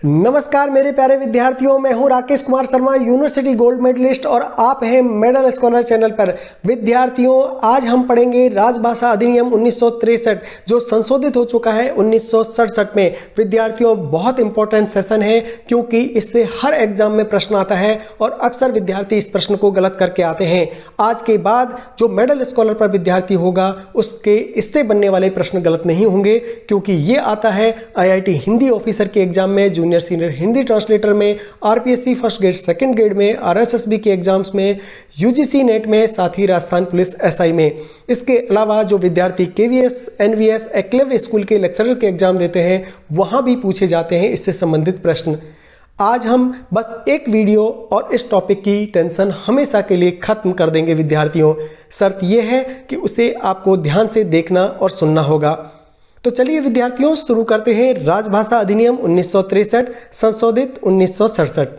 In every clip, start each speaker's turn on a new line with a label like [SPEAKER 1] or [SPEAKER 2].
[SPEAKER 1] नमस्कार मेरे प्यारे विद्यार्थियों, मैं हूं Rakesh Kumar Sharma, university gold medalist और आप हैं मेडल स्कॉलर चैनल पर। विद्यार्थियों, आज हम पढ़ेंगे राजभाषा अधिनियम 1963 जो संशोधित हो चुका है 1967 में। विद्यार्थियों, बहुत इंपॉर्टेंट सेशन है क्योंकि इससे हर एग्जाम में प्रश्न आता है और अक्सर विद्यार्थी इस प्रश्न को गलत करके आते हैं। आज के बाद जो मेडल स्कॉलर पर विद्यार्थी होगा उसके इससे बनने वाले प्रश्न गलत नहीं होंगे, क्योंकि ये आता है IIT हिंदी ऑफिसर के एग्जाम में, जूनियर सीनियर हिंदी ट्रांसलेटर में, RPSC first grade second grade में, RSSB के एग्जाम्स में, UGC नेट में, साथ ही राजस्थान पुलिस SI में। इसके अलावा जो विद्यार्थी KVS, NVS, एक्लेव स्कूल के लेक्चरर के एग्जाम देते हैं वहां भी पूछे जाते हैं इससे संबंधित प्रश्न। आज हम बस एक वीडियो और इस टॉपिक की टेंशन हमेशा के लिए खत्म कर देंगे विद्यार्थियों। शर्त यह है कि उसे आपको ध्यान से देखना और सुनना होगा। तो चलिए विद्यार्थियों, शुरू करते हैं राजभाषा अधिनियम 1963 संशोधित 1967।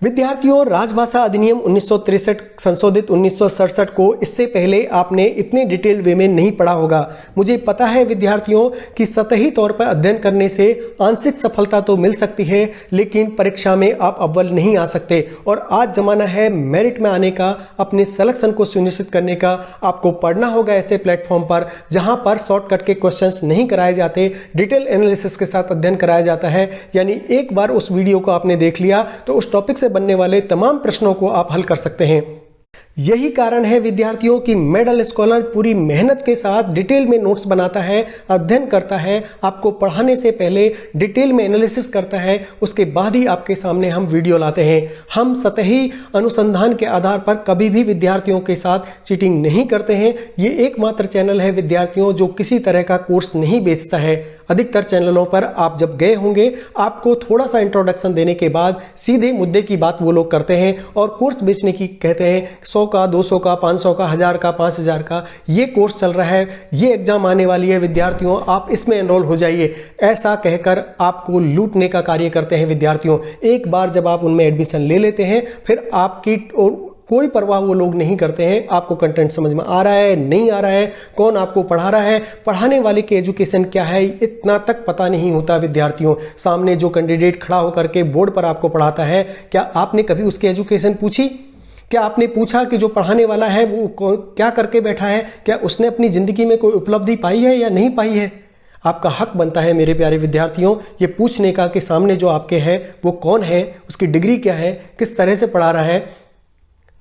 [SPEAKER 1] विद्यार्थियों, राजभाषा अधिनियम 1963 संशोधित 1967 को इससे पहले आपने इतने डिटेल वे में नहीं पढ़ा होगा। मुझे पता है विद्यार्थियों कि सतही तौर पर अध्ययन करने से आंशिक सफलता तो मिल सकती है, लेकिन परीक्षा में आप अव्वल नहीं आ सकते। और आज जमाना है मेरिट में आने का, अपने सिलेक्शन को सुनिश्चित करने का। आपको पढ़ना होगा ऐसे प्लेटफॉर्म पर जहां पर शॉर्टकट के क्वेश्चंस नहीं कराए जाते, डिटेल एनालिसिस के साथ अध्ययन कराया जाता है। यानी एक बार उस वीडियो को आपने देख लिया तो उस टॉपिक से बनने वाले तमाम प्रश्नों को आप हल कर सकते हैं। यही कारण है विद्यार्थियों कि मेडल स्कॉलर पूरी मेहनत के साथ डिटेल में नोट्स बनाता है, अध्ययन करता है, आपको पढ़ाने से पहले डिटेल में एनालिसिस करता है, उसके बाद ही आपके सामने हम वीडियो लाते हैं। हम सतही अनुसंधान के आधार पर कभी भी विद्यार्थियों के साथ चीटिंग नहीं करते हैं। ये एकमात्र चैनल है विद्यार्थियों जो किसी तरह का कोर्स नहीं बेचता है। अधिकतर चैनलों पर आप जब गए होंगे, आपको थोड़ा सा इंट्रोडक्शन देने के बाद सीधे मुद्दे की बात वो लोग करते हैं और कोर्स बेचने की कहते हैं। 100 का, 200 का, 500 का, 1000 का, 5000 का ये कोर्स चल रहा है, ये एग्जाम आने वाली है विद्यार्थियों, आप इसमें एनरोल हो जाइए, ऐसा कहकर आपको लूटने का कार्य करते हैं विद्यार्थियों। एक बार जब आप उनमें एडमिशन ले लेते हैं फिर आपकी कोई परवाह वो लोग नहीं करते हैं। आपको कंटेंट समझ में आ रहा है, नहीं आ रहा है, कौन आपको पढ़ा रहा है, पढ़ाने वाले की एजुकेशन क्या है, इतना तक पता नहीं होता विद्यार्थियों। सामने जो कैंडिडेट खड़ा होकर के बोर्ड पर आपको पढ़ाता है, क्या आपने कभी उसकी एजुकेशन पूछी? क्या आपने पूछा कि जो पढ़ाने वाला है वो क्या करके बैठा है? क्या उसने अपनी जिंदगी में कोई उपलब्धि पाई है या नहीं पाई है? आपका हक बनता है मेरे प्यारे विद्यार्थियों ये पूछने का कि सामने जो आपके है वो कौन है, उसकी डिग्री क्या है, किस तरह से पढ़ा रहा है।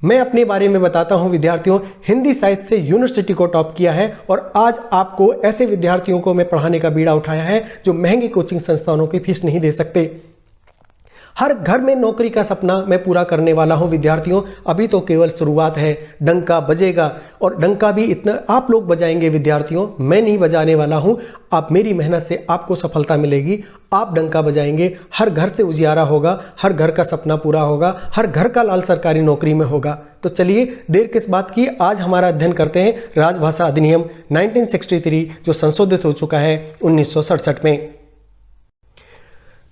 [SPEAKER 1] मैं अपने बारे में बताता हूं विद्यार्थियों, हिंदी साहित्य से यूनिवर्सिटी को टॉप किया है और आज आपको ऐसे विद्यार्थियों को मैं पढ़ाने का बीड़ा उठाया है जो महंगी कोचिंग संस्थानों की फीस नहीं दे सकते। हर घर में नौकरी का सपना मैं पूरा करने वाला हूं विद्यार्थियों। अभी तो केवल शुरुआत है, डंका बजेगा और डंका भी इतना आप लोग बजाएंगे विद्यार्थियों, मैं नहीं बजाने वाला हूं। आप मेरी मेहनत से आपको सफलता मिलेगी, आप डंका बजाएंगे, हर घर से उजियारा होगा, हर घर का सपना पूरा होगा, हर घर का लाल सरकारी नौकरी में होगा। तो चलिए देर किस बात की, आज हमारा अध्ययन करते हैं राजभाषा अधिनियम 1963 जो संशोधित हो चुका है 1967 में।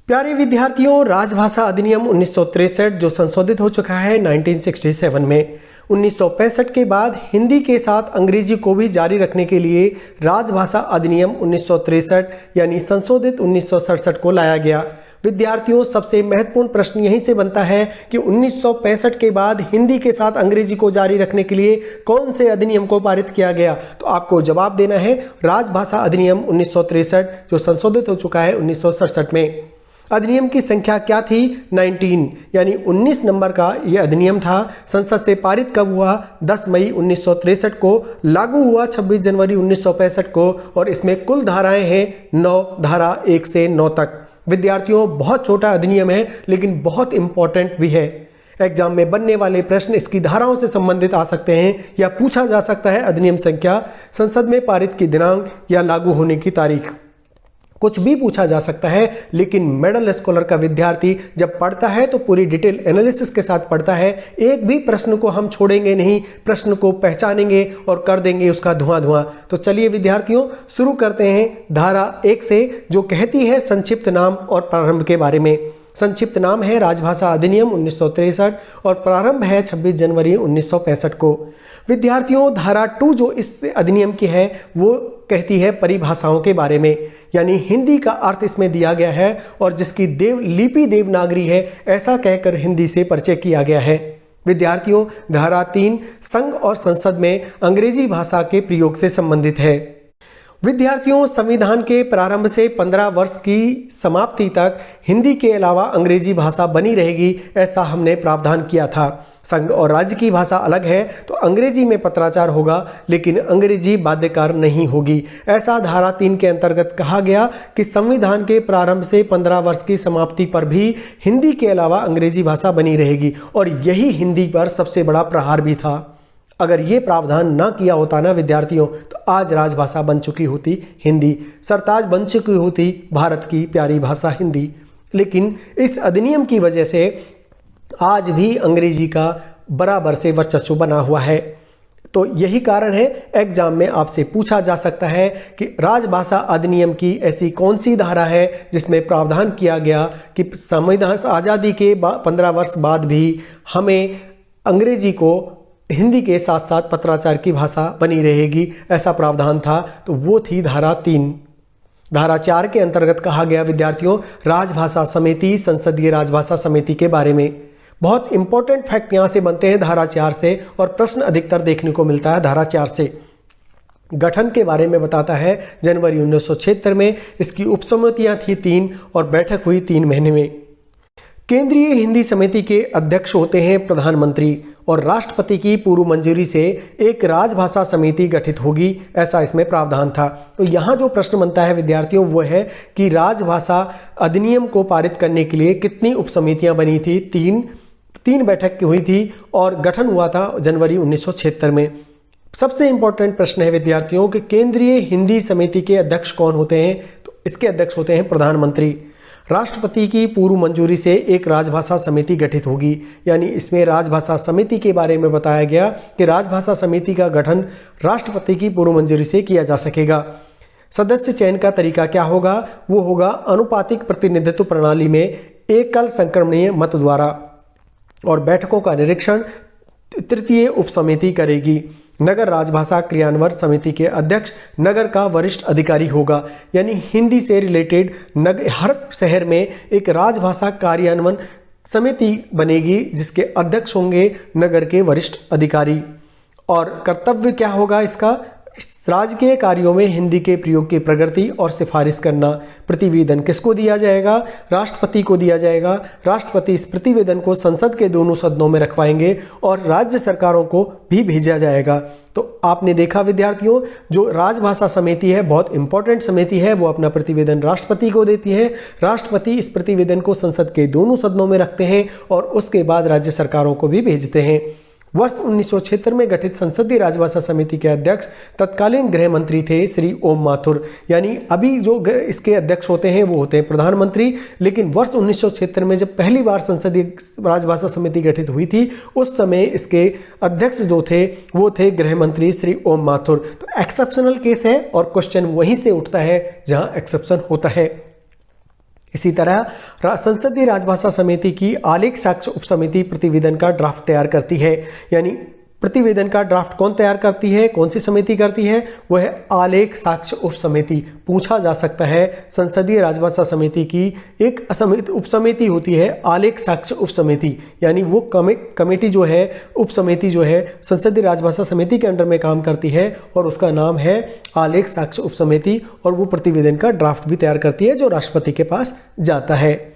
[SPEAKER 1] प्यारे विद्यार्थियों, राजभाषा अधिनियम 1963 जो संशोधित हो चुका है 1967 में। 1965 के बाद हिंदी के साथ अंग्रेजी को भी जारी रखने के लिए राजभाषा अधिनियम 1963 यानी संशोधित 1967 को लाया गया। विद्यार्थियों, सबसे महत्वपूर्ण प्रश्न यहीं से बनता है कि 1965 के बाद हिंदी के साथ अंग्रेजी को जारी रखने के लिए कौन से अधिनियम को पारित किया गया? तो आपको जवाब देना है राजभाषा अधिनियम 1963 जो संशोधित हो चुका है 1967 में। अधिनियम की संख्या क्या थी? 19 यानी 19 नंबर का यह अधिनियम था। संसद से पारित कब हुआ? 10 मई 1963 को। लागू हुआ 26 जनवरी 1965 को और इसमें कुल धाराएं हैं 9, धारा 1 से 9 तक। विद्यार्थियों, बहुत छोटा अधिनियम है लेकिन बहुत इंपॉर्टेंट भी है। एग्जाम में बनने वाले प्रश्न इसकी धाराओं से संबंधित आ सकते हैं या पूछा जा सकता है अधिनियम संख्या, संसद में पारित की दिनांक या लागू होने की तारीख, कुछ भी पूछा जा सकता है। लेकिन मेडल स्कॉलर का विद्यार्थी जब पढ़ता है तो पूरी डिटेल एनालिसिस के साथ पढ़ता है। एक भी प्रश्न को हम छोड़ेंगे नहीं, प्रश्न को पहचानेंगे और कर देंगे उसका धुआं धुआं। तो चलिए विद्यार्थियों शुरू करते हैं धारा 1 से जो कहती है संक्षिप्त नाम और प्रारंभ के बारे में। संक्षिप्त नाम है राजभाषा अधिनियम 1963 और प्रारंभ है 26 जनवरी 1965 को। विद्यार्थियों, धारा 2 जो इस अधिनियम की है वो कहती है परिभाषाओं के बारे में, यानी हिंदी का अर्थ इसमें दिया गया है और जिसकी लिपि देवनागरी है ऐसा कहकर हिंदी से परिचय किया गया है। विद्यार्थियों, धारा 3 संघ और संसद में अंग्रेजी भाषा के प्रयोग से संबंधित है। विद्यार्थियों, संविधान के प्रारंभ से 15 वर्ष की समाप्ति तक हिंदी के अलावा अंग्रेजी भाषा बनी रहेगी, ऐसा हमने प्रावधान किया था। संघ और राज्य की भाषा अलग है तो अंग्रेजी में पत्राचार होगा, लेकिन अंग्रेजी बाध्यकार नहीं होगी। ऐसा धारा 3 के अंतर्गत कहा गया कि संविधान के प्रारंभ से 15 वर्ष की समाप्ति पर भी हिंदी के अलावा अंग्रेजी भाषा बनी रहेगी, और यही हिंदी पर सबसे बड़ा प्रहार भी था। अगर ये प्रावधान ना किया होता ना विद्यार्थियों, तो आज राजभाषा बन चुकी होती हिंदी, सरताज बन चुकी होती भारत की प्यारी भाषा हिंदी। लेकिन इस अधिनियम की वजह से आज भी अंग्रेजी का बराबर से वर्चस्व बना हुआ है। तो यही कारण है एग्जाम में आपसे पूछा जा सकता है कि राजभाषा अधिनियम की ऐसी कौन सी धारा है जिसमें प्रावधान किया गया कि संविधान आज़ादी के 15 वर्ष बाद भी हमें अंग्रेजी को हिंदी के साथ साथ पत्राचार की भाषा बनी रहेगी, ऐसा प्रावधान था। तो वो थी धारा 3। धारा 4 के अंतर्गत कहा गया विद्यार्थियों राजभाषा समिति, संसदीय राजभाषा समिति के बारे में। बहुत इंपॉर्टेंट फैक्ट यहाँ से बनते हैं धारा 4 से, और प्रश्न अधिकतर देखने को मिलता है धारा 4 से। गठन के बारे में बताता है जनवरी 1976 में इसकी उपसमितियां थी 3 और बैठक हुई 3 महीने में। केंद्रीय हिंदी समिति के अध्यक्ष होते हैं प्रधानमंत्री, और राष्ट्रपति की पूर्व मंजूरी से एक राजभाषा समिति गठित होगी, ऐसा इसमें प्रावधान था। तो यहाँ जो प्रश्न बनता है विद्यार्थियों वो है कि राजभाषा अधिनियम को पारित करने के लिए कितनी उपसमितियां बनी थी? 3 बैठक की हुई थी और गठन हुआ था जनवरी 1976 में। सबसे इंपॉर्टेंट प्रश्न है विद्यार्थियों कि केंद्रीय हिंदी समिति के अध्यक्ष कौन होते हैं? तो इसके अध्यक्ष होते हैं प्रधानमंत्री। राष्ट्रपति की पूर्व मंजूरी से एक राजभाषा समिति गठित होगी, यानी इसमें राजभाषा समिति के बारे में बताया गया कि राजभाषा समिति का गठन राष्ट्रपति की पूर्व मंजूरी से किया जा सकेगा। सदस्य चयन का तरीका क्या होगा? वो होगा अनुपातिक प्रतिनिधित्व प्रणाली में एकल संक्रमणीय मत द्वारा, और बैठकों का निरीक्षण तृतीय उपसमिति करेगी। नगर राजभाषा क्रियान्वयन समिति के अध्यक्ष नगर का वरिष्ठ अधिकारी होगा, यानी हिंदी से रिलेटेड हर शहर में एक राजभाषा कार्यान्वयन समिति बनेगी जिसके अध्यक्ष होंगे नगर के वरिष्ठ अधिकारी। और कर्तव्य क्या होगा इसका? राजकीय कार्यों में हिंदी के प्रयोग की प्रगति और सिफारिश करना। प्रतिवेदन किसको दिया जाएगा? राष्ट्रपति को दिया जाएगा। राष्ट्रपति इस प्रतिवेदन को संसद के दोनों सदनों में रखवाएंगे और राज्य सरकारों को भी भेजा जाएगा। तो आपने देखा विद्यार्थियों, जो राजभाषा समिति है बहुत इंपॉर्टेंट समिति है, वो अपना प्रतिवेदन राष्ट्रपति को देती है। राष्ट्रपति इस प्रतिवेदन को संसद के दोनों सदनों में रखते हैं और उसके बाद राज्य सरकारों को भी भेजते हैं। वर्ष 1976 में गठित संसदीय राजभाषा समिति के अध्यक्ष तत्कालीन गृह मंत्री थे श्री ओम माथुर, यानी अभी जो इसके अध्यक्ष होते हैं वो होते हैं प्रधानमंत्री। लेकिन वर्ष 1976 में जब पहली बार संसदीय राजभाषा समिति गठित हुई थी उस समय इसके अध्यक्ष जो थे वो थे गृह मंत्री श्री ओम माथुर। तो एक्सेप्शनल केस है और क्वेश्चन वहीं से उठता है जहाँ एक्सेप्शन होता है। इसी तरह संसदीय राजभाषा समिति की आलेख साक्ष्य उपसमिति प्रतिवेदन का ड्राफ्ट तैयार करती है, यानी प्रतिवेदन का ड्राफ्ट कौन तैयार करती है? कौन सी समिति करती है? वह है आलेख साक्ष्य उपसमिति। पूछा जा सकता है संसदीय राजभाषा समिति की एक उपसमिति होती है आलेख साक्ष्य उपसमिति, यानी वो कमेटी जो है उपसमिति जो है संसदीय राजभाषा समिति के अंडर में काम करती है और उसका नाम है आलेख साक्ष्य उपसमिति, और वो प्रतिवेदन का ड्राफ्ट भी तैयार करती है जो राष्ट्रपति के पास जाता है।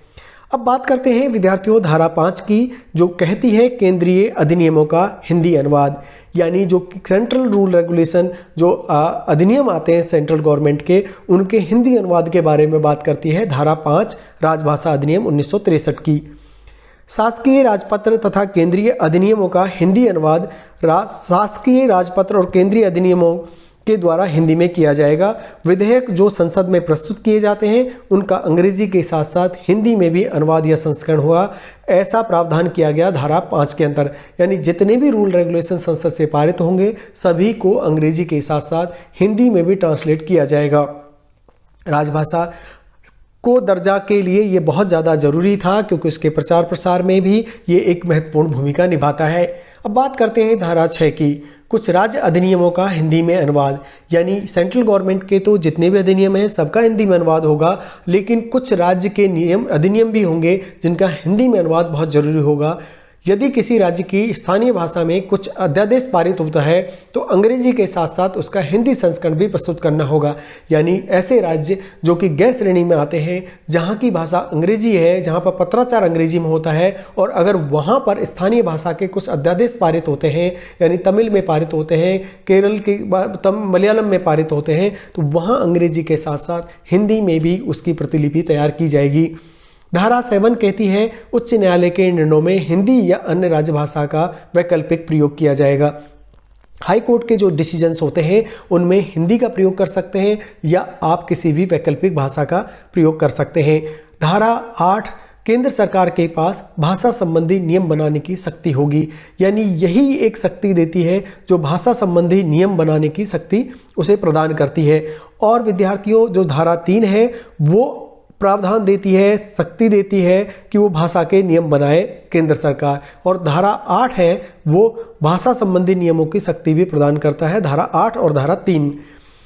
[SPEAKER 1] अब बात करते हैं विद्यार्थियों धारा 5 की, जो कहती है केंद्रीय अधिनियमों का हिंदी अनुवाद, यानी जो सेंट्रल रूल रेगुलेशन जो अधिनियम आते हैं सेंट्रल गवर्नमेंट के, उनके हिंदी अनुवाद के बारे में बात करती है धारा 5 राजभाषा अधिनियम 1963 की। शासकीय राजपत्र तथा केंद्रीय अधिनियमों का हिंदी अनुवाद शासकीय राजपत्र और केंद्रीय अधिनियमों के द्वारा हिंदी में किया जाएगा। विधेयक जो संसद में प्रस्तुत किए जाते हैं उनका अंग्रेजी के साथ साथ हिंदी में भी अनुवाद या संस्करण हुआ, ऐसा प्रावधान किया गया धारा 5 के अंदर। यानी जितने भी रूल रेगुलेशन संसद से पारित होंगे सभी को अंग्रेजी के साथ साथ हिंदी में भी ट्रांसलेट किया जाएगा। राजभाषा को दर्जा के लिए ये बहुत ज़्यादा ज़रूरी था, क्योंकि उसके प्रचार प्रसार में भी ये एक महत्वपूर्ण भूमिका निभाता है। अब बात करते हैं धारा 6 की। कुछ राज्य अधिनियमों का हिंदी में अनुवाद, यानी सेंट्रल गवर्नमेंट के तो जितने भी अधिनियम हैं सबका हिंदी में अनुवाद होगा, लेकिन कुछ राज्य के अधिनियम भी होंगे जिनका हिंदी में अनुवाद बहुत ज़रूरी होगा। यदि किसी राज्य की स्थानीय भाषा में कुछ अध्यादेश पारित होता है तो अंग्रेजी के साथ साथ उसका हिंदी संस्करण भी प्रस्तुत करना होगा। यानी ऐसे राज्य जो कि गैर श्रेणी में आते हैं, जहां की भाषा अंग्रेजी है, जहां पर पत्राचार अंग्रेजी में होता है, और अगर वहां पर स्थानीय भाषा के कुछ अध्यादेश पारित होते हैं, यानी तमिल में पारित होते हैं, केरल के मलयालम में पारित होते हैं, तो वहाँ अंग्रेजी के साथ साथ हिंदी में भी उसकी प्रतिलिपि तैयार की जाएगी। धारा 7 कहती है उच्च न्यायालय के निर्णयों में हिंदी या अन्य राजभाषा का वैकल्पिक प्रयोग किया जाएगा। हाई कोर्ट के जो डिसीजंस होते हैं उनमें हिंदी का प्रयोग कर सकते हैं या आप किसी भी वैकल्पिक भाषा का प्रयोग कर सकते हैं। धारा 8 केंद्र सरकार के पास भाषा संबंधी नियम बनाने की शक्ति होगी, यानी यही एक शक्ति देती है जो भाषा संबंधी नियम बनाने की शक्ति उसे प्रदान करती है। और विद्यार्थियों, जो धारा 3 है वो प्रावधान देती है, शक्ति देती है कि वो भाषा के नियम बनाए केंद्र सरकार, और धारा 8 है वो भाषा संबंधी नियमों की शक्ति भी प्रदान करता है, धारा 8 और धारा 3।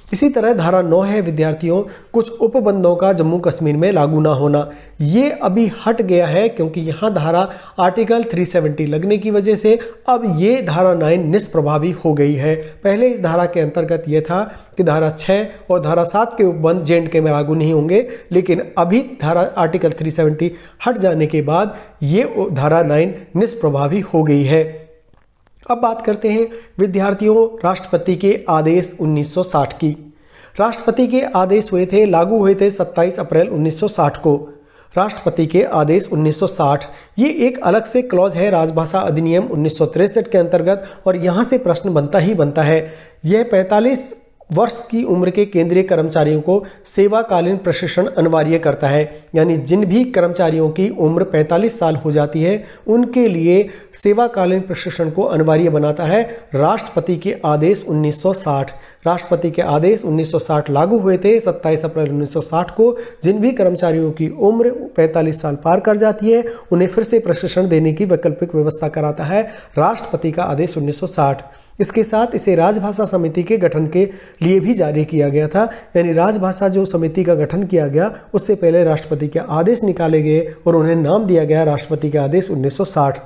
[SPEAKER 1] इसी तरह धारा 9 है विद्यार्थियों, कुछ उपबंधों का जम्मू कश्मीर में लागू ना होना। ये अभी हट गया है क्योंकि यहाँ धारा आर्टिकल 370 लगने की वजह से अब ये धारा 9 निष्प्रभावी हो गई है। पहले इस धारा के अंतर्गत ये था कि धारा 6 और धारा 7 के उपबंध J&K में लागू नहीं होंगे, लेकिन अभी धारा आर्टिकल 370 हट जाने के बाद ये धारा 9 निष्प्रभावी हो गई है। अब बात करते हैं विद्यार्थियों राष्ट्रपति के आदेश 1960 की। राष्ट्रपति के आदेश हुए थे, लागू हुए थे 27 अप्रैल 1960 को। राष्ट्रपति के आदेश 1960 ये एक अलग से क्लॉज है राजभाषा अधिनियम 1963 के अंतर्गत, और यहाँ से प्रश्न बनता ही बनता है। यह 45 वर्ष की उम्र के केंद्रीय कर्मचारियों को सेवाकालीन प्रशिक्षण अनिवार्य करता है, यानी जिन भी कर्मचारियों की उम्र 45 साल हो जाती है उनके लिए सेवाकालीन प्रशिक्षण को अनिवार्य बनाता है राष्ट्रपति के आदेश 1960। राष्ट्रपति के आदेश 1960 लागू हुए थे 27 अप्रैल 1960 को। जिन भी कर्मचारियों की उम्र 45 साल पार कर जाती है उन्हें फिर से प्रशिक्षण देने की वैकल्पिक व्यवस्था कराता है राष्ट्रपति का आदेश 1960। इसके साथ इसे राजभाषा समिति के गठन के लिए भी जारी किया गया था, यानी राजभाषा जो समिति का गठन किया गया उससे पहले राष्ट्रपति के आदेश निकाले गए और उन्हें नाम दिया गया राष्ट्रपति के आदेश 1960।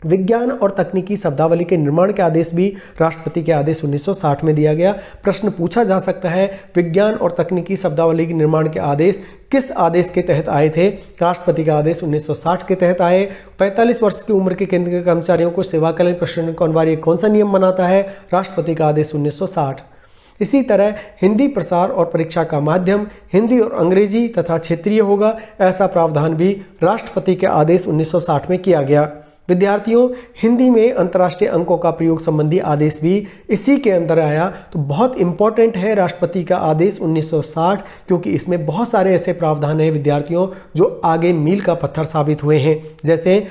[SPEAKER 1] विज्ञान और तकनीकी शब्दावली के निर्माण के आदेश भी राष्ट्रपति के आदेश 1960 में दिया गया। प्रश्न पूछा जा सकता है विज्ञान और तकनीकी शब्दावली के निर्माण के आदेश किस आदेश के तहत आए थे? राष्ट्रपति का आदेश 1960 के तहत आए। 45 वर्ष की उम्र के केंद्रीय कर्मचारियों को सेवाकालीन प्रशिक्षण को अनिवार्य कौन सा नियम बनाता है? राष्ट्रपति का आदेश 1960। इसी तरह हिंदी प्रसार और परीक्षा का माध्यम हिंदी और अंग्रेजी तथा क्षेत्रीय होगा, ऐसा प्रावधान भी राष्ट्रपति के आदेश 1960 में किया गया। विद्यार्थियों हिंदी में अंतर्राष्ट्रीय अंकों का प्रयोग संबंधी आदेश भी इसी के अंदर आया, तो बहुत इंपॉर्टेंट है राष्ट्रपति का आदेश 1960, क्योंकि इसमें बहुत सारे ऐसे प्रावधान हैं विद्यार्थियों जो आगे मील का पत्थर साबित हुए हैं। जैसे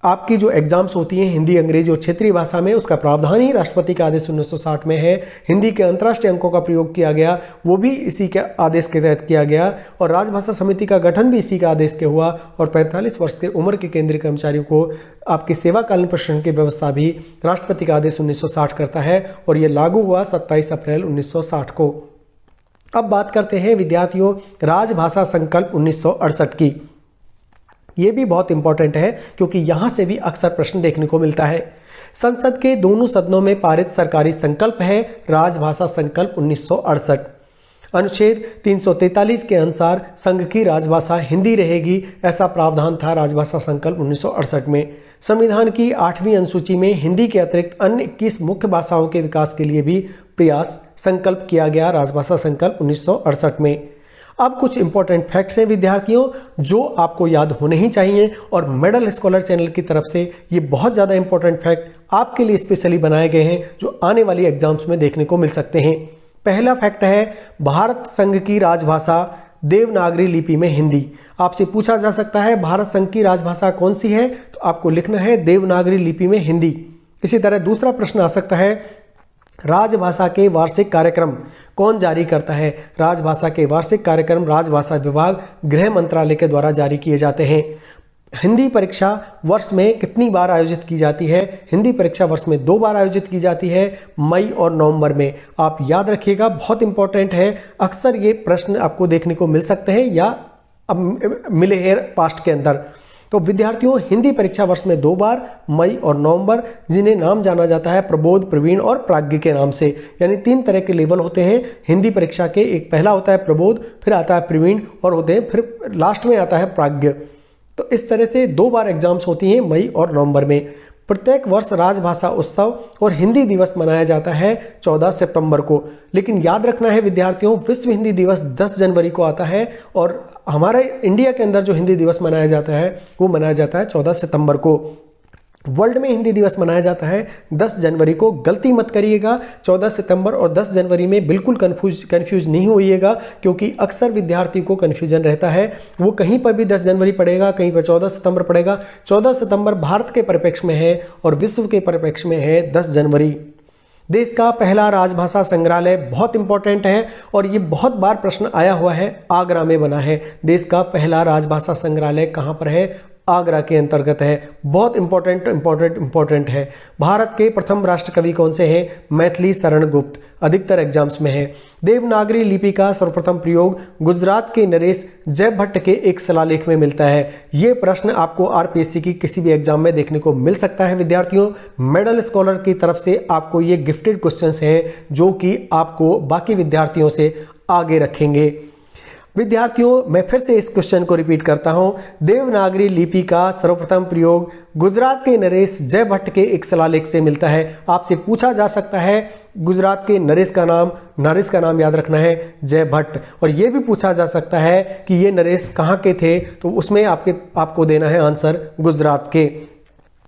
[SPEAKER 1] आपकी जो एग्जाम्स होती हैं हिंदी, अंग्रेजी और क्षेत्रीय भाषा में, उसका प्रावधान ही राष्ट्रपति का आदेश 1960 में है। हिंदी के अंतर्राष्ट्रीय अंकों का प्रयोग किया गया, वो भी इसी के आदेश के तहत किया गया, और राजभाषा समिति का गठन भी इसी के आदेश के हुआ, और 45 वर्ष के उम्र के केंद्रीय कर्मचारियों को आपके सेवाकालीन प्रशिक्षण की व्यवस्था भी राष्ट्रपति का आदेश 1960 करता है, और ये लागू हुआ 27 अप्रैल 1960 को। अब बात करते हैं विद्यार्थियों राजभाषा संकल्प 1968 की। ये भी बहुत इंपॉर्टेंट है क्योंकि यहाँ से भी अक्सर प्रश्न देखने को मिलता है। संसद के दोनों सदनों में पारित सरकारी संकल्प है राजभाषा संकल्प 1968। अनुच्छेद 343 के अनुसार संघ की राजभाषा हिंदी रहेगी, ऐसा प्रावधान था राजभाषा संकल्प 1968 में। संविधान की 8वीं अनुसूची में हिंदी के अतिरिक्त अन्य 21 मुख्य भाषाओं के विकास के लिए भी प्रयास संकल्प किया गया राजभाषा संकल्प 1968 में। अब कुछ इंपॉर्टेंट फैक्ट्स हैं विद्यार्थियों जो आपको याद होने ही चाहिए, और मेडल स्कॉलर चैनल की तरफ से ये बहुत ज़्यादा इंपॉर्टेंट फैक्ट आपके लिए स्पेशली बनाए गए हैं जो आने वाली एग्जाम्स में देखने को मिल सकते हैं। पहला फैक्ट है भारत संघ की राजभाषा देवनागरी लिपि में हिंदी। आपसे पूछा जा सकता है भारत संघ की राजभाषा कौन सी है, तो आपको लिखना है देवनागरी लिपि में हिंदी। इसी तरह दूसरा प्रश्न आ सकता है राजभाषा के वार्षिक कार्यक्रम कौन जारी करता है? राजभाषा के वार्षिक कार्यक्रम राजभाषा विभाग, गृह मंत्रालय के द्वारा जारी किए जाते हैं। हिंदी परीक्षा वर्ष में कितनी बार आयोजित की जाती है? हिंदी परीक्षा वर्ष में 2 बार आयोजित की जाती है, मई और नवंबर में। आप याद रखिएगा, बहुत इंपॉर्टेंट है। अक्सर ये प्रश्न आपको देखने को मिल सकते हैं या अब मिले हैं पास्ट के अंदर। तो विद्यार्थियों, हिंदी परीक्षा वर्ष में 2 बार, मई और नवंबर, जिन्हें नाम जाना जाता है प्रबोध, प्रवीण और प्राज्ञ के नाम से। यानी 3 तरह के लेवल होते हैं हिंदी परीक्षा के। एक पहला होता है प्रबोध, फिर आता है प्रवीण और होते हैं फिर लास्ट में आता है प्राज्ञ। तो इस तरह से 2 बार एग्जाम्स होती हैं, मई और नवंबर में। प्रत्येक वर्ष राजभाषा उत्सव और हिंदी दिवस मनाया जाता है 14 सितंबर को। लेकिन याद रखना है विद्यार्थियों, विश्व हिंदी दिवस 10 जनवरी को आता है और हमारे इंडिया के अंदर जो हिंदी दिवस मनाया जाता है वो मनाया जाता है 14 सितंबर को। वर्ल्ड में हिंदी दिवस मनाया जाता है 10 जनवरी को। गलती मत करिएगा, 14 सितंबर और 10 जनवरी में बिल्कुल कंफ्यूज नहीं होइएगा, क्योंकि अक्सर विद्यार्थी को कंफ्यूजन रहता है। वो कहीं पर भी 10 जनवरी पड़ेगा, कहीं पर 14 सितंबर पड़ेगा। 14 सितंबर भारत के परिप्रेक्ष्य में है और विश्व के परिप्रेक्ष्य में है 10 जनवरी। देश का पहला राजभाषा संग्रहालय बहुत इंपॉर्टेंट है और ये बहुत बार प्रश्न आया हुआ है, आगरा में बना है। देश का पहला राजभाषा संग्रहालय कहाँ पर है? आगरा के अंतर्गत है। बहुत इंपॉर्टेंट है। भारत के प्रथम राष्ट्र कवि कौन से हैं? मैथिली शरण गुप्त। अधिकतर एग्जाम्स में है। देवनागरी लिपि का सर्वप्रथम प्रयोग गुजरात के नरेश जयभट्ट के एक शिलालेख में मिलता है। ये प्रश्न आपको आरपीएससी की किसी भी एग्जाम में देखने को मिल सकता है विद्यार्थियों। मेडल स्कॉलर की तरफ से आपको ये गिफ्टेड क्वेश्चंस हैं जो कि आपको बाकी विद्यार्थियों से आगे रखेंगे। विद्यार्थियों, मैं फिर से इस क्वेश्चन को रिपीट करता हूं। देवनागरी लिपि का सर्वप्रथम प्रयोग गुजरात के नरेश जयभट्ट के एक शिलालेख से मिलता है। आपसे पूछा जा सकता है गुजरात के नरेश का नाम याद रखना है जयभट्ट, और यह भी पूछा जा सकता है कि ये नरेश कहाँ के थे, तो उसमें आपको देना है आंसर गुजरात के।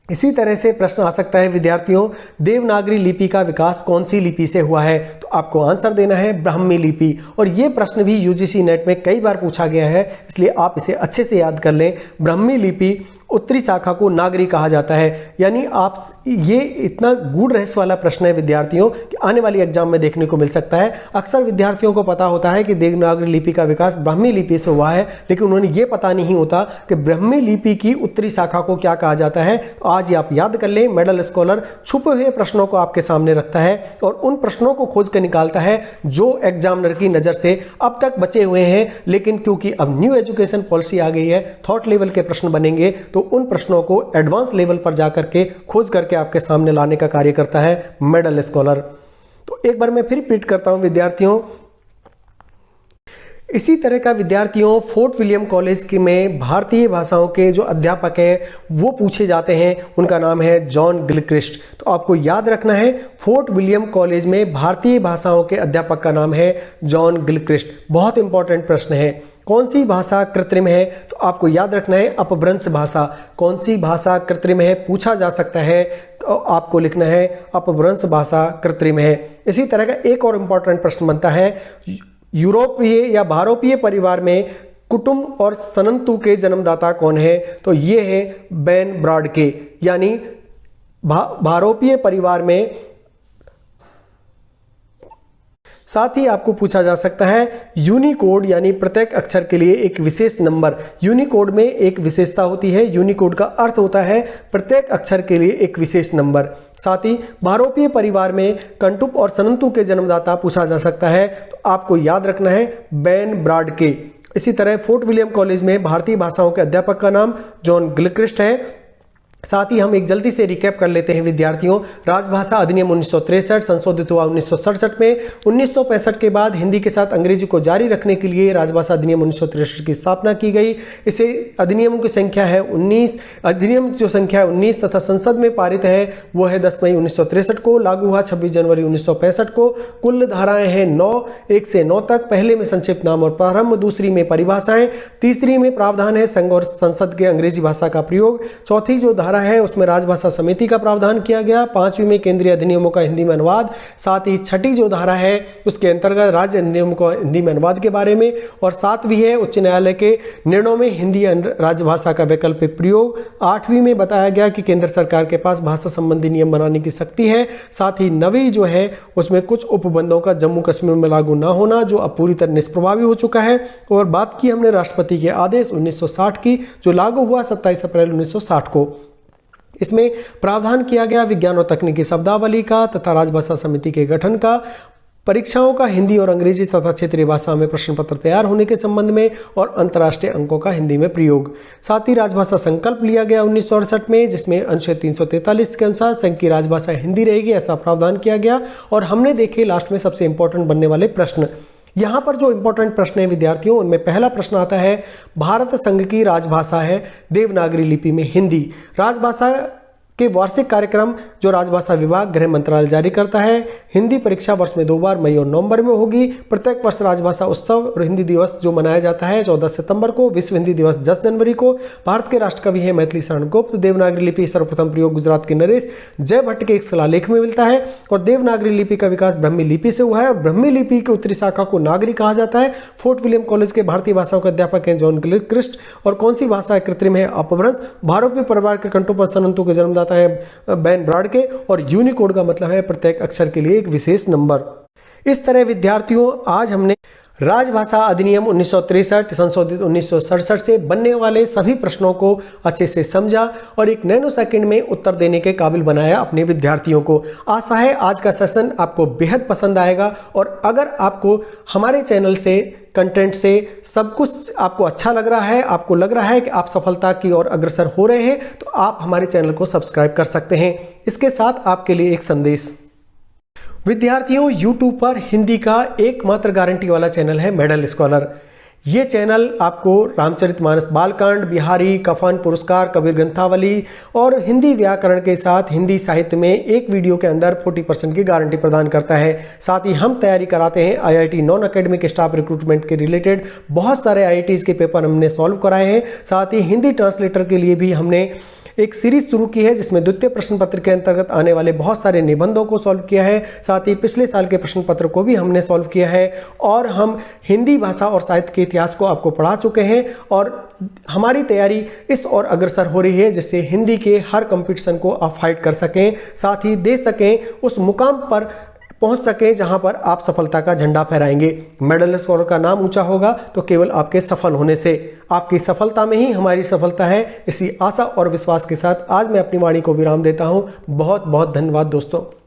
[SPEAKER 1] इसी तरह से प्रश्न आ सकता है विद्यार्थियों, देवनागरी लिपि का विकास कौन सी लिपि से हुआ है? तो आपको आंसर देना है ब्राह्मी लिपि। और ये प्रश्न भी यूजीसी नेट में कई बार पूछा गया है, इसलिए आप इसे अच्छे से याद कर लें। ब्राह्मी लिपि उत्तरी शाखा को नागरी कहा जाता है। यानी आप ये इतना गूढ़ रहस्य वाला प्रश्न है विद्यार्थियों कि आने वाली एग्जाम में देखने को मिल सकता है। अक्सर विद्यार्थियों को पता होता है कि देवनागरी लिपि का विकास ब्राह्मी लिपि से हुआ है, लेकिन उन्हें ये पता नहीं होता कि ब्राह्मी लिपि की उत्तरी शाखा को क्या कहा जाता है। तो आज ये आप याद कर लें। मेडल स्कॉलर छुपे हुए प्रश्नों को आपके सामने रखता है और उन प्रश्नों को खोज कर निकालता है जो एग्जामिनर की नजर से अब तक बचे हुए हैं, लेकिन क्योंकि अब न्यू एजुकेशन पॉलिसी आ गई है, थॉट लेवल के प्रश्न बनेंगे, तो उन प्रश्नों को एडवांस लेवल पर जाकर के खोज करके आपके सामने लाने का कार्य करता है मेडल स्कॉलर। तो एक बार मैं फिर रिपीट करता हूं विद्यार्थियों, इसी तरह का विद्यार्थियों फोर्ट विलियम कॉलेज के में भारतीय भाषाओं के जो अध्यापक हैं वो पूछे जाते हैं। उनका नाम है जॉन गिलक्रिस्ट। तो आपको याद रखना है, फोर्ट विलियम कॉलेज में भारतीय भाषाओं के अध्यापक का नाम है जॉन गिलक्रिस्ट। बहुत इंपॉर्टेंट प्रश्न है। कौन सी भाषा कृत्रिम है? तो आपको याद रखना है अपभ्रंश भाषा। कौन सी भाषा कृत्रिम है पूछा जा सकता है, तो आपको लिखना है अपभ्रंश भाषा कृत्रिम है। इसी तरह का एक और इंपॉर्टेंट प्रश्न बनता है, यूरोपीय या भारोपीय परिवार में कुटुंब और सनंतु के जन्मदाता कौन है? तो ये है बेन ब्राडके। यानी भारोपीय परिवार में। साथ ही आपको पूछा जा सकता है यूनिकोड यानी प्रत्येक अक्षर के लिए एक विशेष नंबर। यूनिकोड में एक विशेषता होती है। यूनिकोड का अर्थ होता है प्रत्येक अक्षर के लिए एक विशेष नंबर। साथ ही भारोपीय परिवार में कंटुप और सनंतु के जन्मदाता पूछा जा सकता है, तो आपको याद रखना है बेन ब्राडके। इसी तरह फोर्ट विलियम कॉलेज में भारतीय भाषाओं के अध्यापक का नाम जॉन गिलक्रिस्ट है। साथ ही हम एक जल्दी से रिकैप कर लेते हैं विद्यार्थियों। राजभाषा अधिनियम 1963 संशोधित हुआ 1967 में। 1965 के बाद हिंदी के साथ अंग्रेजी को जारी रखने के लिए राजभाषा अधिनियम 1963 की स्थापना की गई। इसे अधिनियमों की संख्या है 19। अधिनियम जो संख्या है 19 तथा संसद में पारित है वो है 10 मई 1963 को। लागू हुआ 26 जनवरी 1965 को। कुल धाराएं हैं 9, 1 से 9 तक। पहले में संक्षिप्त नाम और प्रारंभ, दूसरी में परिभाषाएं, तीसरी में प्रावधान है संघ और संसद के अंग्रेजी भाषा का प्रयोग, चौथी जो धारा है उसमें राजभाषा समिति का प्रावधान किया गया। 5वीं में केंद्रीय अधिनियमों का हिंदी में अनुवाद, साथ ही 6ठी जो धारा है उसके अंतर्गत राज्य अधिनियमों का हिंदी में अनुवाद के बारे में, और 7वीं है उच्च न्यायालय के निर्णयों में हिंदी राजभाषा का वैकल्पिक प्रयोग। 8वीं में बताया गया कि केंद्र सरकार के पास भाषा संबंधी नियम बनाने की शक्ति है। साथ ही 9वीं जो है उसमें कुछ उपबंधों का जम्मू कश्मीर में लागू ना होना, जो अब पूरी तरह निष्प्रभावी हो चुका है। और बात की हमने राष्ट्रपति के आदेश 1960 की, जो लागू हुआ 27 अप्रैल 1960 को। इसमें प्रावधान किया गया विज्ञान और तकनीकी शब्दावली का तथा राजभाषा समिति के गठन का, परीक्षाओं का हिंदी और अंग्रेजी तथा क्षेत्रीय भाषा में प्रश्न पत्र तैयार होने के संबंध में, और अंतर्राष्ट्रीय अंकों का हिंदी में प्रयोग। साथ ही राजभाषा संकल्प लिया गया 1968 में, जिसमें अनुच्छेद 343 के अनुसार संघ की राजभाषा हिंदी रहेगी, ऐसा प्रावधान किया गया। और हमने देखे लास्ट में सबसे इंपॉर्टेंट बनने वाले प्रश्न। यहाँ पर जो इंपॉर्टेंट प्रश्न है विद्यार्थियों, उनमें पहला प्रश्न आता है, भारत संघ की राजभाषा है देवनागरी लिपि में हिंदी। राजभाषा के वार्षिक कार्यक्रम जो राजभाषा विभाग गृह मंत्रालय जारी करता है। हिंदी परीक्षा वर्ष में 2 बार मई और नवंबर में होगी। प्रत्येक वर्ष राजभाषा उत्सव और हिंदी दिवस जो मनाया जाता है 14 सितंबर को, विश्व हिंदी दिवस 10 जनवरी को। भारत के राष्ट्रकवि है मैथिली शरण गुप्त। देवनागरी लिपि सर्वप्रथम प्रयोग गुजरात के नरेश जय भट्ट के एक शिलालेख में मिलता है। और देवनागरी लिपि का विकास ब्रह्मी लिपि से हुआ है, और ब्रह्मी लिपि की उत्तरी शाखा को नागरी कहा जाता है। फोर्ट विलियम कॉलेज के भारतीय भाषाओं के अध्यापक हैं जॉन क्रिस्ट। और कौन सी भाषा कृत्रिम है? अपभ्रंश। भारोपी परिवार के कंठोपंथ संतों के जन्मदाता है बैन ब्राड के। और यूनिकोड का मतलब है प्रत्येक अक्षर के लिए एक विशेष नंबर। इस तरह विद्यार्थियों आज हमने राजभाषा अधिनियम 1963 संशोधित 1967 से बनने वाले सभी प्रश्नों को अच्छे से समझा और एक नैनो सेकंड में उत्तर देने के काबिल बनाया अपने विद्यार्थियों को। आशा है आज का सेशन आपको बेहद पसंद आएगा, और अगर आपको हमारे चैनल से कंटेंट से सब कुछ आपको अच्छा लग रहा है, आपको लग रहा है कि आप सफलता की ओर अग्रसर हो रहे हैं, तो आप हमारे चैनल को सब्सक्राइब कर सकते हैं। इसके साथ आपके लिए एक संदेश। विद्यार्थियों, YouTube पर हिंदी का एकमात्र गारंटी वाला चैनल है मेडल स्कॉलर। ये चैनल आपको रामचरितमानस बालकांड, बिहारी, कफन, पुरस्कार, कबीर ग्रंथावली और हिंदी व्याकरण के साथ हिंदी साहित्य में एक वीडियो के अंदर 40% की गारंटी प्रदान करता है। साथ ही हम तैयारी कराते हैं IIT non academic staff recruitment के रिलेटेड। बहुत सारे IITs के पेपर हमने सॉल्व कराए हैं। साथ ही हिंदी ट्रांसलेटर के लिए भी हमने एक सीरीज शुरू की है, जिसमें द्वितीय प्रश्न पत्र के अंतर्गत आने वाले बहुत सारे निबंधों को सॉल्व किया है। साथ ही पिछले साल के प्रश्न पत्र को भी हमने सॉल्व किया है, और हम हिंदी भाषा और साहित्य के इतिहास को आपको पढ़ा चुके हैं। और हमारी तैयारी इस ओर अग्रसर हो रही है, जिससे हिंदी के हर कंपटीशन को आप फाइट कर सकें, साथ ही दे सकें, उस मुकाम पर पहुंच सके जहां पर आप सफलता का झंडा फहराएंगे। मेडल स्कॉलर का नाम ऊंचा होगा तो केवल आपके सफल होने से। आपकी सफलता में ही हमारी सफलता है। इसी आशा और विश्वास के साथ आज मैं अपनी वाणी को विराम देता हूं। बहुत बहुत धन्यवाद दोस्तों।